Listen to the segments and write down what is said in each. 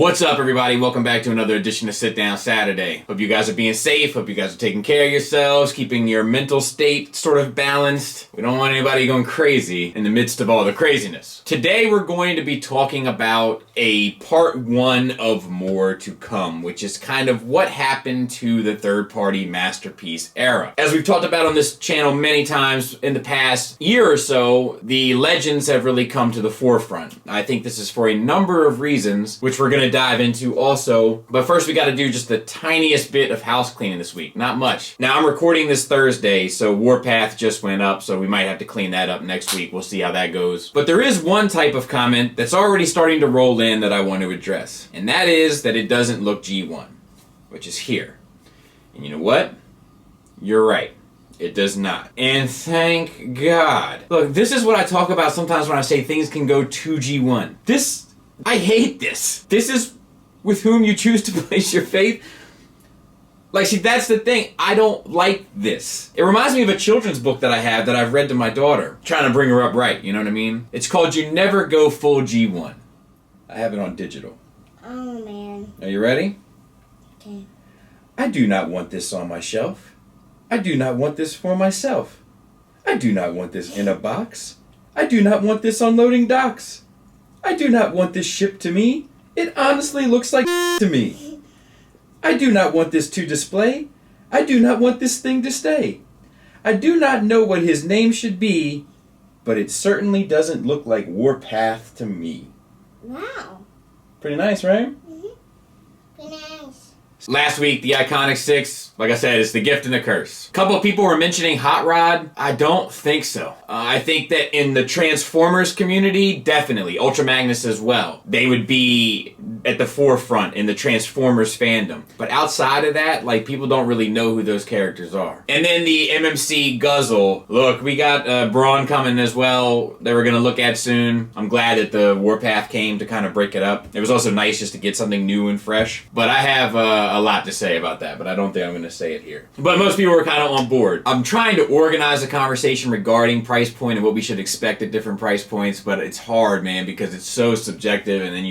What's up, everybody? Welcome back to another edition of Sit Down Saturday. Hope you guys are being safe. Hope you guys are taking care of yourselves, keeping your mental state sort of balanced. We don't want anybody going crazy in the midst of all the craziness. Today, we're going to be talking about a part one of more to come, which is kind of what happened to the third-party masterpiece era. As we've talked about on this channel many times in the past year or so, the legends have really come to the forefront. I think this is for a number of reasons, which we're going to dive into also. But first, we got to do just the tiniest bit of house cleaning this week. Not much. Now, I'm recording this Thursday, so Warpath just went up, so we might have to clean that up next week. We'll see how that goes. But there is one type of comment that's already starting to roll in that I want to address, and that is that it doesn't look G1, which is here. And you know what? You're right. It does not. And thank God. Look, this is what I talk about sometimes when I say things can go to G1. I hate this. This is with whom you choose to place your faith. Like, see, that's the thing. I don't like this. It reminds me of a children's book that I have that I've read to my daughter, trying to bring her up right, you know what I mean? It's called You Never Go Full G1. I have it on digital. Oh, man. Are you ready? Okay. I do not want this on my shelf. I do not want this for myself. I do not want this in a box. I do not want this on loading docks. I do not want this shipped to me. It honestly looks like to me. I do not want this to display. I do not want this thing to stay. I do not know what his name should be, but it certainly doesn't look like Warpath to me. Wow. Pretty nice, right? Mm-hmm. Pretty nice. Last week, the Iconic 6, like I said, is the gift and the curse. A couple of people were mentioning Hot Rod. I don't think so. I think that in the Transformers community, definitely. Ultra Magnus as well. They would be at the forefront in the Transformers fandom. But outside of that, like, people don't really know who those characters are. And then the MMC Guzzle. Look, we got Brawn coming as well that we're going to look at soon. I'm glad that the Warpath came to kind of break it up. It was also nice just to get something new and fresh. But I have a lot to say about that, but I don't think I'm going to say it here. But most people were kind of on board. I'm trying to organize a conversation regarding price point and what we should expect at different price points, but it's hard, man, because it's so subjective, and then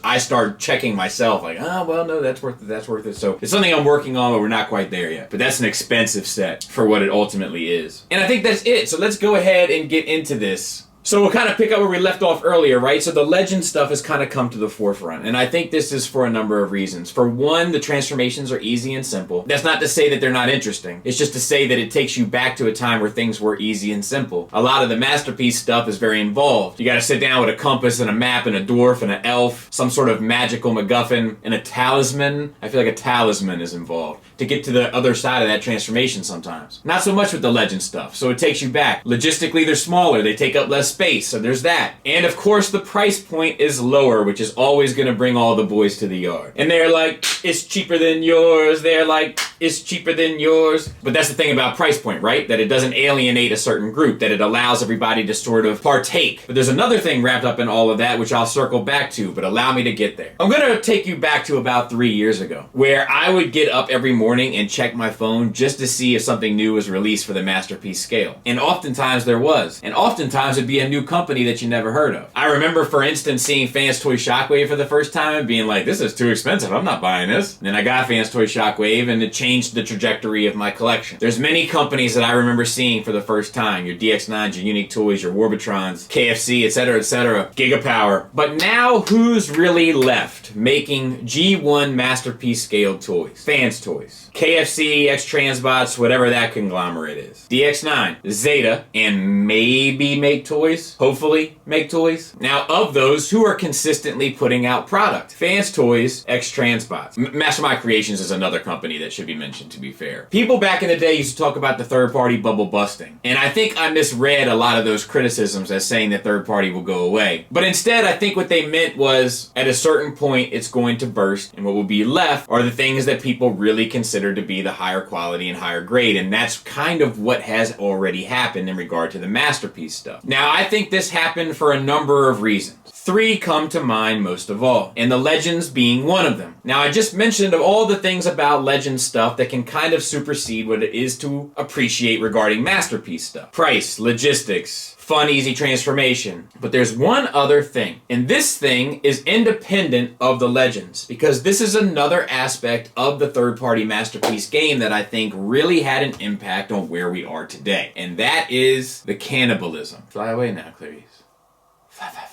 I start checking myself, like, oh, well, no, that's worth it. So it's something I'm working on, but we're not quite there yet. But that's an expensive set for what it ultimately is. And I think that's it. So let's go ahead and get into this. So we'll kind of pick up where we left off earlier, right? So the legend stuff has kind of come to the forefront. And I think this is for a number of reasons. For one, the transformations are easy and simple. That's not to say that they're not interesting. It's just to say that it takes you back to a time where things were easy and simple. A lot of the masterpiece stuff is very involved. You got to sit down with a compass and a map and a dwarf and an elf, some sort of magical MacGuffin, and a talisman. I feel like a talisman is involved to get to the other side of that transformation sometimes. Not so much with the legend stuff. So it takes you back. Logistically, they're smaller. They take up less space, so there's that. And of course, the price point is lower, which is always going to bring all the boys to the yard. And they're like, it's cheaper than yours. They're like, it's cheaper than yours. But that's the thing about price point, right? That it doesn't alienate a certain group, that it allows everybody to sort of partake. But there's another thing wrapped up in all of that, which I'll circle back to, but allow me to get there. I'm going to take you back to about 3 years ago, where I would get up every morning and check my phone just to see if something new was released for the masterpiece scale. And oftentimes there was. And oftentimes it'd be a new company that you never heard of. I remember, for instance, seeing Fans Toy Shockwave for the first time and being like, this is too expensive, I'm not buying this. And then I got Fans Toy Shockwave, and it changed the trajectory of my collection. There's many companies that I remember seeing for the first time. Your DX9s, your Unique Toys, your Warbitrons, KFC, etc., Gigapower. But now, who's really left making G1 masterpiece scaled toys? Fans Toys. KFC, X-Transbots, whatever that conglomerate is. DX9, Zeta, and maybe Make Toys. Hopefully Make Toys. Now, of those, who are consistently putting out product? Fans Toys, X-Transbots. Mastermind Creations is another company that should be mentioned, to be fair. People back in the day used to talk about the third-party bubble busting. And I think I misread a lot of those criticisms as saying that third-party will go away. But instead, I think what they meant was, at a certain point, it's going to burst, and what will be left are the things that people really consider to be the higher quality and higher grade. And that's kind of what has already happened in regard to the masterpiece stuff. Now, I think this happened for a number of reasons. Three come to mind most of all, and the Legends being one of them. Now, I just mentioned all the things about Legends stuff that can kind of supersede what it is to appreciate regarding Masterpiece stuff. Price, logistics, fun, easy transformation. But there's one other thing, and this thing is independent of the Legends, because this is another aspect of the third-party Masterpiece game that I think really had an impact on where we are today, and that is the cannibalism. Fly away now, Clarice. Fly, fly, fly.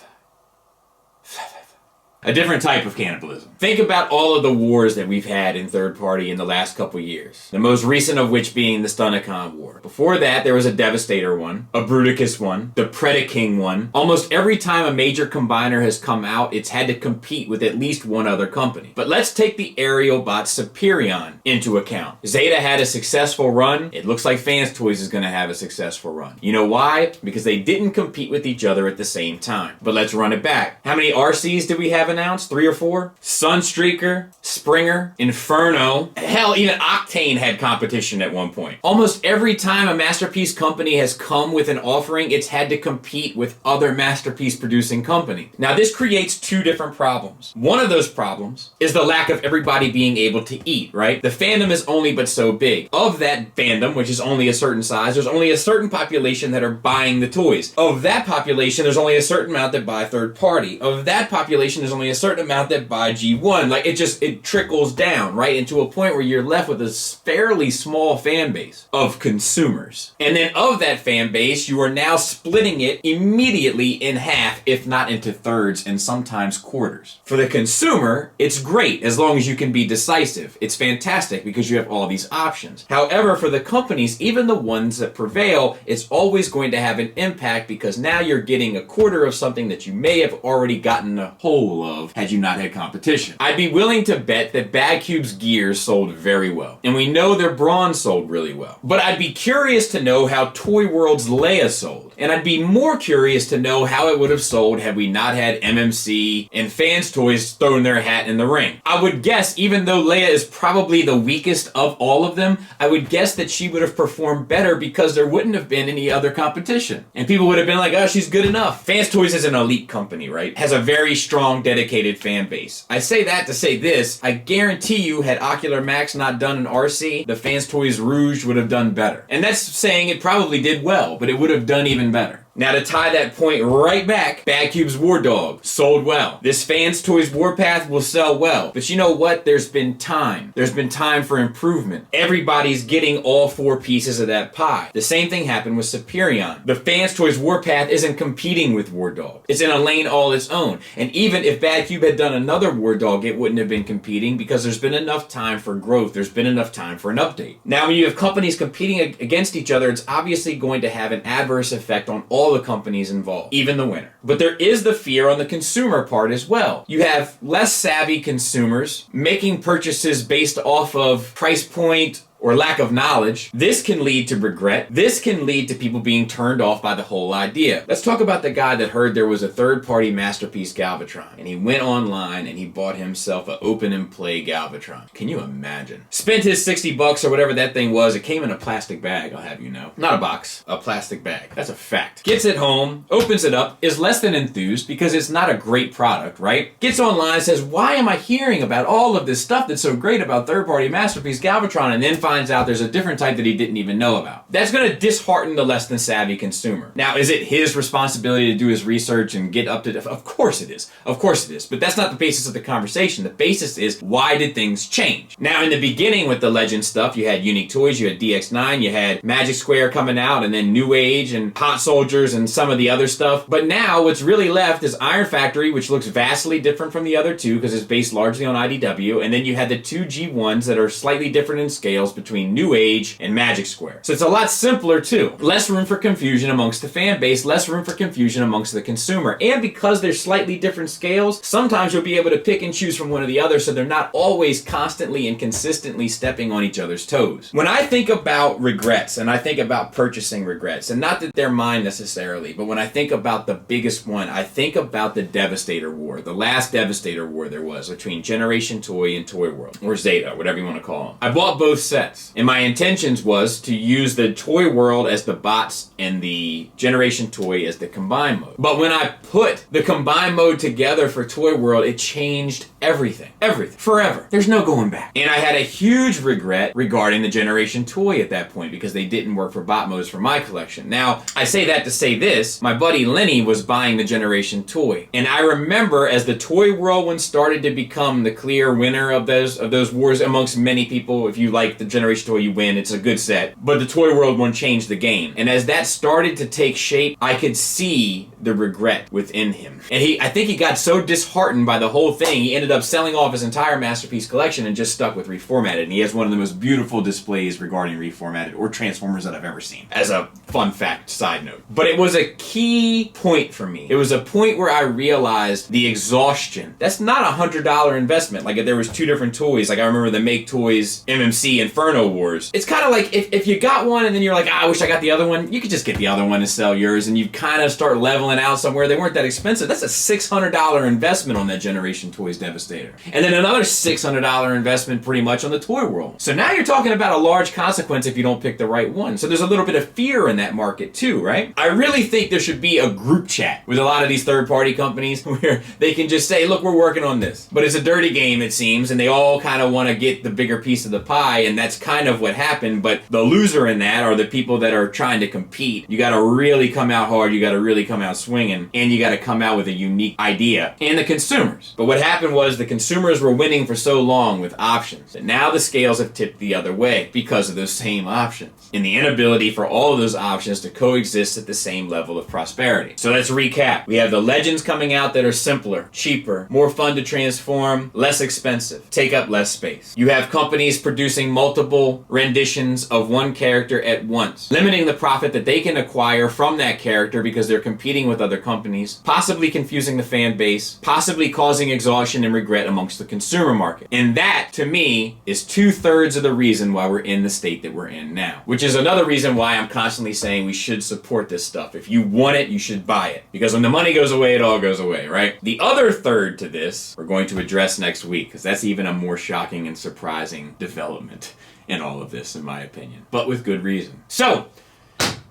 A different type of cannibalism. Think about all of the wars that we've had in third party in the last couple years. The most recent of which being the Stunnicon war. Before that, there was a Devastator one, a Bruticus one, the Predaking one. Almost every time a major combiner has come out, it's had to compete with at least one other company. But let's take the aerial bot Superion into account. Zeta had a successful run. It looks like Fans Toys is going to have a successful run. You know why? Because they didn't compete with each other at the same time. But let's run it back. How many RCs did we have announced? 3 or 4? Sunstreaker, Springer, Inferno. Hell, even Octane had competition at one point. Almost every time a Masterpiece company has come with an offering, it's had to compete with other Masterpiece producing companies. Now, this creates two different problems. One of those problems is the lack of everybody being able to eat, right? The fandom is only but so big. Of that fandom, which is only a certain size, there's only a certain population that are buying the toys. Of that population, there's only a certain amount that buy third party. Of that population, there's only a certain amount that buy G1. Like, it trickles down, right? Into a point where you're left with a fairly small fan base of consumers. And then of that fan base, you are now splitting it immediately in half, if not into thirds and sometimes quarters. For the consumer, it's great as long as you can be decisive. It's fantastic because you have all these options. However, for the companies, even the ones that prevail, it's always going to have an impact because now you're getting a quarter of something that you may have already gotten a whole of had you not had competition. I'd be willing to bet that Bad Cube's gears sold very well. And we know their bronze sold really well. But I'd be curious to know how Toy World's Leia sold. And I'd be more curious to know how it would have sold had we not had MMC and Fans Toys throwing their hat in the ring. I would guess, even though Leia is probably the weakest of all of them, I would guess that she would have performed better because there wouldn't have been any other competition. And people would have been like, oh, she's good enough. Fans Toys is an elite company, right? Has a very strong, dedicated fan base. I say that to say this, I guarantee you, had Ocular Max not done an RC, the Fans Toys Rouge would have done better. And that's saying it probably did well, but it would have done even better. Now, to tie that point right back, Bad Cube's War Dog sold well. This Fans Toys Warpath will sell well. But you know what? There's been time. There's been time for improvement. Everybody's getting all 4 pieces of that pie. The same thing happened with Superion. The Fans Toys Warpath isn't competing with War Dog. It's in a lane all its own. And even if Bad Cube had done another War Dog, it wouldn't have been competing because there's been enough time for growth. There's been enough time for an update. Now, when you have companies competing against each other, it's obviously going to have an adverse effect on all the companies involved, even the winner. But there is the fear on the consumer part as well. You have less savvy consumers making purchases based off of price point or lack of knowledge. This can lead to regret. This can lead to people being turned off by the whole idea. Let's talk about the guy that heard there was a third-party Masterpiece Galvatron, and he went online and he bought himself an open and play Galvatron. Can you imagine? Spent his $60 or whatever that thing was. It came in a plastic bag, I'll have you know. Not a box, a plastic bag. That's a fact. Gets it home, opens it up, is less than enthused because it's not a great product, right? Gets online, says, why am I hearing about all of this stuff that's so great about third-party Masterpiece Galvatron, and then finds out there's a different type that he didn't even know about. That's going to dishearten the less than savvy consumer. Now, is it his responsibility to do his research and get up to... Of course it is. Of course it is. But that's not the basis of the conversation. The basis is, why did things change? Now, in the beginning with the Legend stuff, you had Unique Toys, you had DX9, you had Magic Square coming out, and then New Age and Hot Soldiers and some of the other stuff. But now, what's really left is Iron Factory, which looks vastly different from the other two because it's based largely on IDW, and then you had the 2 G1s that are slightly different in scales between New Age and Magic Square. So it's a lot simpler too. Less room for confusion amongst the fan base, less room for confusion amongst the consumer. And because they're slightly different scales, sometimes you'll be able to pick and choose from one or the other so they're not always constantly and consistently stepping on each other's toes. When I think about regrets, and I think about purchasing regrets, and not that they're mine necessarily, but when I think about the biggest one, I think about the Devastator War, the last Devastator War there was between Generation Toy and Toy World, or Zeta, whatever you want to call them. I bought both sets. sets. And my intentions was to use the toy world as the bots and the generation toy as the combine mode. But when I put the combine mode together for Toy World, it changed everything. Everything. Forever. There's no going back. And I had a huge regret regarding the generation toy at that point because they didn't work for bot modes for my collection. Now, I say that to say this. My buddy Lenny was buying the generation toy. And I remember as the Toy World one started to become the clear winner of those wars amongst many people. If you like the generation toy, you win. It's a good set. But the Toy World one changed the game. And as that started to take shape, I could see the regret within him. And I think he got so disheartened by the whole thing, he ended up selling off his entire Masterpiece collection and just stuck with Reformatted. And he has one of the most beautiful displays regarding Reformatted or Transformers that I've ever seen. As a fun fact, side note. But it was a key point for me. It was a point where I realized the exhaustion. That's not $100 investment. Like if there was two different toys, like I remember the Make Toys MMC Inferno Wars. It's kind of like if you got one and then you're like, I wish I got the other one, you could just get the other one and sell yours and you kind of start leveling out somewhere. They weren't that expensive. That's a $600 investment on that Generation Toys Devastator. And then another $600 investment pretty much on the Toy World. So now you're talking about a large consequence if you don't pick the right one. So there's a little bit of fear in that market too, right? I really think there should be a group chat with a lot of these third-party companies where they can just say, look, we're working on this. But it's a dirty game, it seems, and they all kind of want to get the bigger piece of the pie, and that's kind of what happened. But the loser in that are the people that are trying to compete. You got to really come out hard, you got to really come out swinging, and you got to come out with a unique idea. And the consumers. But what happened was the consumers were winning for so long with options that now the scales have tipped the other way because of those same options and the inability for all of those options to coexist at the same level of prosperity. So let's recap. We have the Legends coming out that are simpler, cheaper, more fun to transform, less expensive, take up less space. You have companies producing multiple renditions of one character at once, limiting the profit that they can acquire from that character because they're competing with other companies, possibly confusing the fan base, possibly causing exhaustion and regret amongst the consumer market. And that, to me, is 2/3 of the reason why we're in the state that we're in now. Which is another reason why I'm constantly saying we should support this stuff. If you want it, you should buy it. Because when the money goes away, it all goes away, right? The other third to this, we're going to address next week, because that's even a more shocking and surprising development in all of this, in my opinion. But with good reason. So,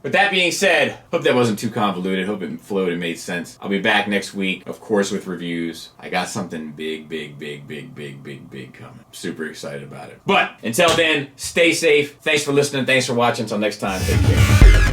with that being said, hope that wasn't too convoluted. Hope it flowed and made sense. I'll be back next week, of course, with reviews. I got something big coming. Super excited about it. But until then, stay safe. Thanks for listening. Thanks for watching. Until next time, take care.